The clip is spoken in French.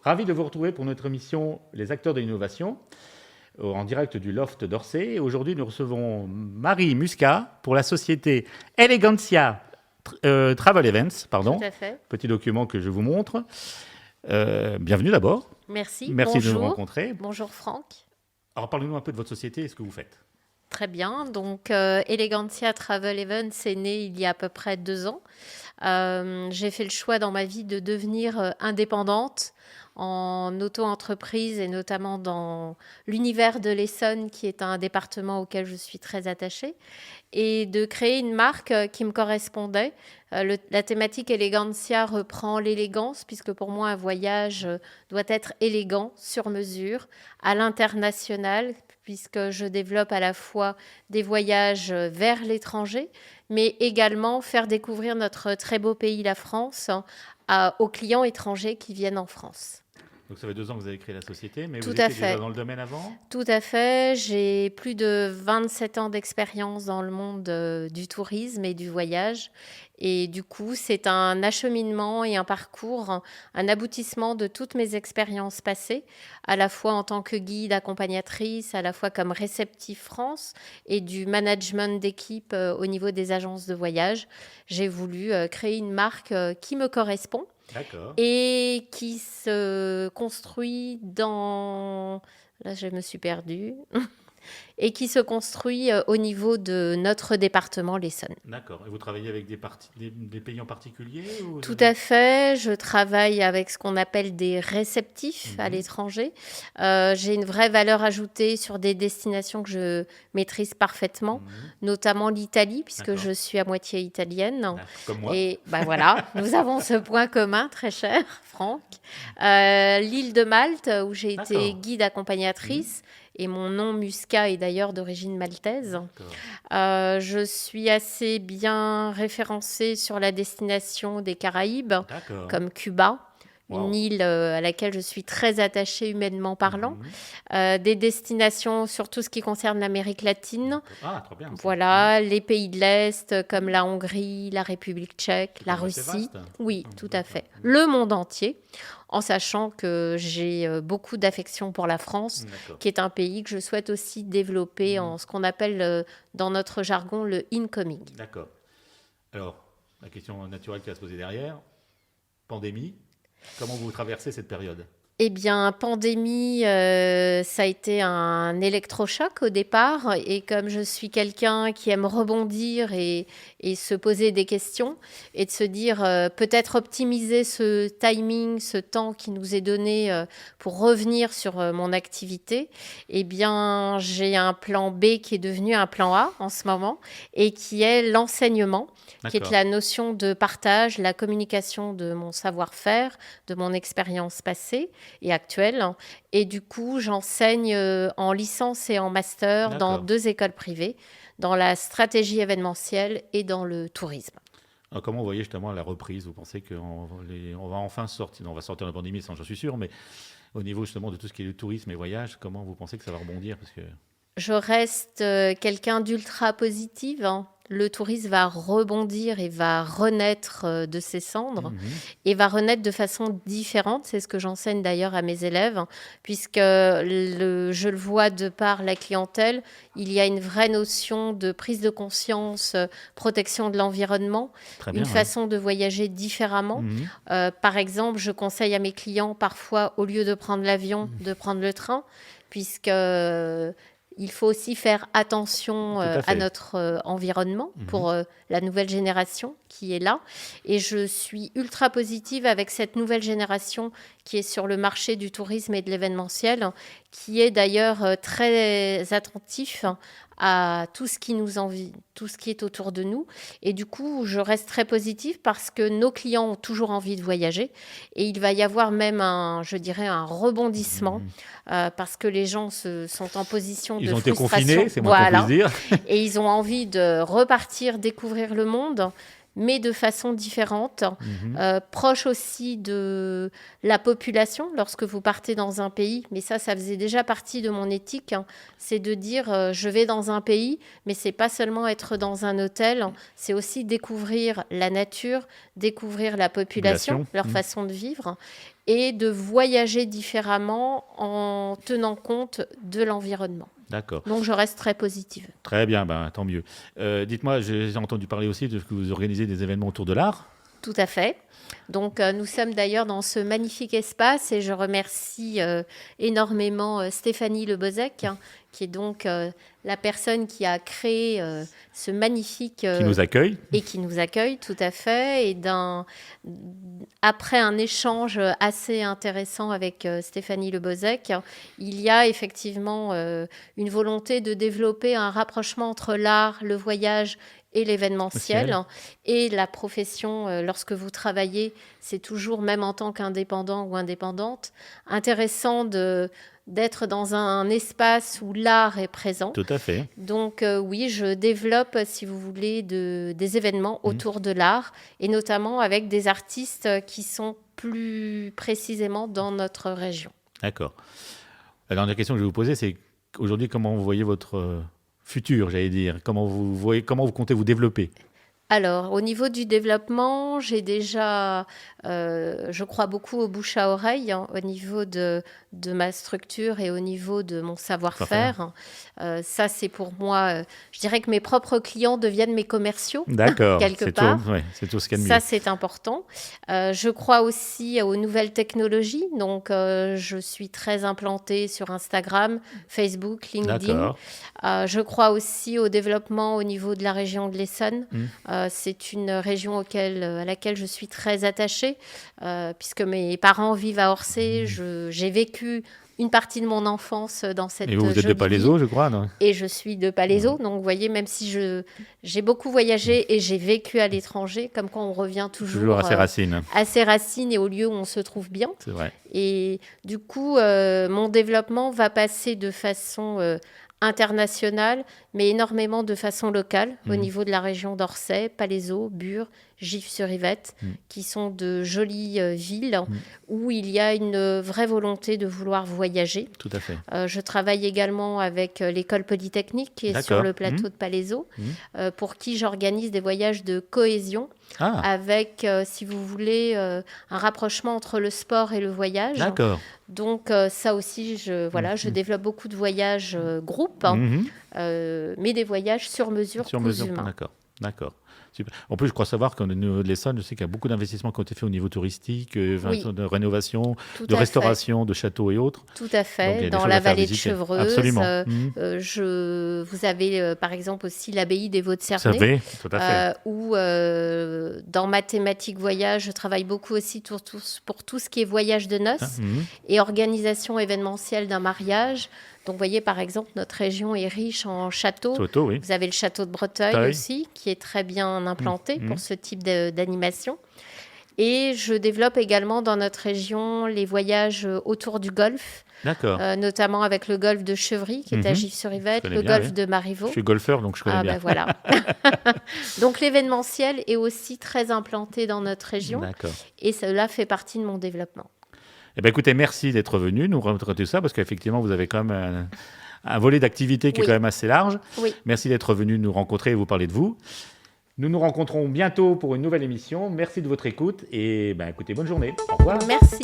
ravi de vous retrouver pour notre émission Les acteurs de l'innovation en direct du Loft d'Orsay. Et aujourd'hui, nous recevons Marie Muscat pour la société Elegantia Travel Events. Tout Pardon, à fait. petit document que je vous montre. Bienvenue d'abord. Merci. Merci de nous Bonjour. rencontrer. Bonjour Franck. Alors, parlez-nous un peu de votre société et ce que vous faites. Très bien. Donc, Elegantia Travel Events est né il y a à peu près 2 ans. J'ai fait le choix dans ma vie de devenir indépendante en auto-entreprise et notamment dans l'univers de l'Essonne, qui est un département auquel je suis très attachée, et de créer une marque qui me correspondait. La thématique Elegantia reprend l'élégance, puisque pour moi, un voyage doit être élégant, sur mesure, à l'international, puisque je développe à la fois des voyages vers l'étranger, mais également faire découvrir notre très beau pays, la France, aux clients étrangers qui viennent en France. Donc, ça fait 2 ans que vous avez créé la société, mais Tout vous à étiez fait. déjà dans le domaine avant? Tout à fait. J'ai plus de 27 ans d'expérience dans le monde du tourisme et du voyage. Et du coup, c'est un acheminement et un parcours, un aboutissement de toutes mes expériences passées, à la fois en tant que guide accompagnatrice, à la fois comme réceptive France et du management d'équipe au niveau des agences de voyage. J'ai voulu créer une marque qui me correspond. D'accord. Et qui se construit dans... Là, je me suis perdue. Et qui se construit au niveau de notre département, l'Essonne. D'accord. Et vous travaillez avec des pays en particulier ou... Tout à fait. Je travaille avec ce qu'on appelle des réceptifs à l'étranger. J'ai une vraie valeur ajoutée sur des destinations que je maîtrise parfaitement, notamment l'Italie, puisque D'accord. je suis à moitié italienne. Comme moi. Et ben voilà, nous avons ce point commun, très cher Franck. L'île de Malte, où j'ai été D'accord. guide accompagnatrice. Et mon nom Muscat est d'ailleurs d'origine maltaise. D'accord. Je suis assez bien référencée sur la destination des Caraïbes, D'accord. comme Cuba, Wow. une île à laquelle je suis très attachée humainement parlant. Des destinations sur tout ce qui concerne l'Amérique latine. Ah, trop bien. Ça. Voilà, les pays de l'Est comme la Hongrie, la République tchèque, la quand même assez Russie. vaste. Oui, tout à fait. Le monde entier, en sachant que j'ai beaucoup d'affection pour la France, D'accord. qui est un pays que je souhaite aussi développer en ce qu'on appelle dans notre jargon le incoming. D'accord. Alors, la question naturelle qui va se poser derrière, pandémie, comment vous traversez cette période? Eh bien, pandémie, ça a été un électrochoc au départ. Et comme je suis quelqu'un qui aime rebondir et se poser des questions et de se dire peut-être optimiser ce timing, ce temps qui nous est donné pour revenir sur mon activité, eh bien, j'ai un plan B qui est devenu un plan A en ce moment et qui est l'enseignement, qui est la notion de partage, la communication de mon savoir-faire, de mon expérience passée et actuelle. Et du coup, j'enseigne en licence et en master dans 2 écoles privées, dans la stratégie événementielle et dans le tourisme. Alors, comment vous voyez justement la reprise? Vous pensez qu'on va enfin sortir, on va sortir de la pandémie, ça j'en suis sûr, mais au niveau justement de tout ce qui est le tourisme et voyage, comment vous pensez que ça va rebondir? Parce que... Je reste quelqu'un d'ultra positive. Le tourisme va rebondir et va renaître de ses cendres et va renaître de façon différente. C'est ce que j'enseigne d'ailleurs à mes élèves, puisque je le vois de par la clientèle, il y a une vraie notion de prise de conscience, protection de l'environnement, une façon de voyager différemment. Par exemple, je conseille à mes clients parfois, au lieu de prendre l'avion, de prendre le train, puisque... il faut aussi faire attention à notre environnement pour la nouvelle génération qui est là. Et je suis ultra positive avec cette nouvelle génération qui est sur le marché du tourisme et de l'événementiel, qui est d'ailleurs très attentif à tout ce qui tout ce qui est autour de nous. Et du coup, je reste très positive parce que nos clients ont toujours envie de voyager. Et il va y avoir même je dirais, un rebondissement parce que les gens sont en position de frustration. Ils ont été confinés, c'est moins qu'on puisse dire. Et ils ont envie de repartir, découvrir le monde. mais de façon différente, proche aussi de la population lorsque vous partez dans un pays. Mais ça faisait déjà partie de mon éthique, c'est de dire je vais dans un pays, mais c'est pas seulement être dans un hôtel, c'est aussi découvrir la nature, découvrir la population, leur façon de vivre, et de voyager différemment en tenant compte de l'environnement. D'accord. Donc, je reste très positive. Très bien, tant mieux. Dites-moi, j'ai entendu parler aussi de ce que vous organisez des événements autour de l'art. Tout à fait. Donc, nous sommes d'ailleurs dans ce magnifique espace et je remercie énormément Stéphanie Lebozec, qui est donc la personne qui a créé ce magnifique... qui nous accueille. Et qui nous accueille, tout à fait. Et après un échange assez intéressant avec Stéphanie Lebozec, il y a effectivement une volonté de développer un rapprochement entre l'art, le voyage et l'événementiel. Et la profession, lorsque vous travaillez, c'est toujours, même en tant qu'indépendant ou indépendante, intéressant d'être dans un espace où l'art est présent. Tout à fait. Donc oui, je développe, si vous voulez, des événements autour de l'art, et notamment avec des artistes qui sont plus précisément dans notre région. D'accord. La dernière question que je vais vous poser, c'est aujourd'hui, comment vous voyez votre futur, j'allais dire, comment vous comptez vous développer? Alors, au niveau du développement, j'ai déjà, je crois beaucoup au bouche à oreille, au niveau de ma structure et au niveau de mon savoir-faire. Ça, c'est pour moi, je dirais que mes propres clients deviennent mes commerciaux. D'accord, quelque part. C'est tout ce qu'il y a de mieux. Ça, c'est important. Je crois aussi aux nouvelles technologies. Donc, je suis très implantée sur Instagram, Facebook, LinkedIn. Je crois aussi au développement au niveau de la région de l'Essonne. C'est une région à laquelle je suis très attachée, puisque mes parents vivent à Orsay. J'ai vécu une partie de mon enfance dans cette jolie ville. Et vous êtes de Palaiseau, je crois, non? Et je suis de Palaiseau. Donc, vous voyez, même si j'ai beaucoup voyagé et j'ai vécu à l'étranger, comme quand on revient toujours à ses racines. À ses racines et au lieu où on se trouve bien. C'est vrai. Et du coup, mon développement va passer de façon internationale, mais énormément de façon locale, au niveau de la région d'Orsay, Palaiseau, Bure, Gif-sur-Yvette, qui sont de jolies villes où il y a une vraie volonté de vouloir voyager. Tout à fait. Je travaille également avec l'école polytechnique qui est sur le plateau de Palaiseau, pour qui j'organise des voyages de cohésion avec, si vous voulez, un rapprochement entre le sport et le voyage. D'accord. Donc ça aussi, je développe beaucoup de voyages groupes, mais des voyages sur mesure pour les humains. D'accord. Super. En plus, je crois savoir qu'au niveau de l'Essonne, je sais qu'il y a beaucoup d'investissements qui ont été faits au niveau touristique, de rénovation, de restauration, de châteaux et autres. Tout à fait. Dans la vallée de Chevreuse. Absolument. Vous avez par exemple aussi l'abbaye des Vaux-de-Cernay. Tout à fait. Où dans ma thématique voyage, je travaille beaucoup aussi pour tout ce qui est voyage de noces et organisation événementielle d'un mariage. Donc, vous voyez, par exemple, notre région est riche en châteaux. Vous avez le château de Breteuil aussi, qui est très bien implanté pour ce type d'animation. Et je développe également dans notre région les voyages autour du golf. D'accord. Notamment avec le golfe de Chevry, qui est à Gif-sur-Yvette, le golfe de Marivaux. Je suis golfeur, donc je connais bien. Voilà. Donc, l'événementiel est aussi très implanté dans notre région. D'accord. Et cela fait partie de mon développement. Écoutez, merci d'être venu nous raconter ça, parce qu'effectivement, vous avez quand même un volet d'activité qui est quand même assez large. Oui. Merci d'être venu nous rencontrer et vous parler de vous. Nous nous rencontrons bientôt pour une nouvelle émission. Merci de votre écoute et écoutez, bonne journée. Au revoir. Merci.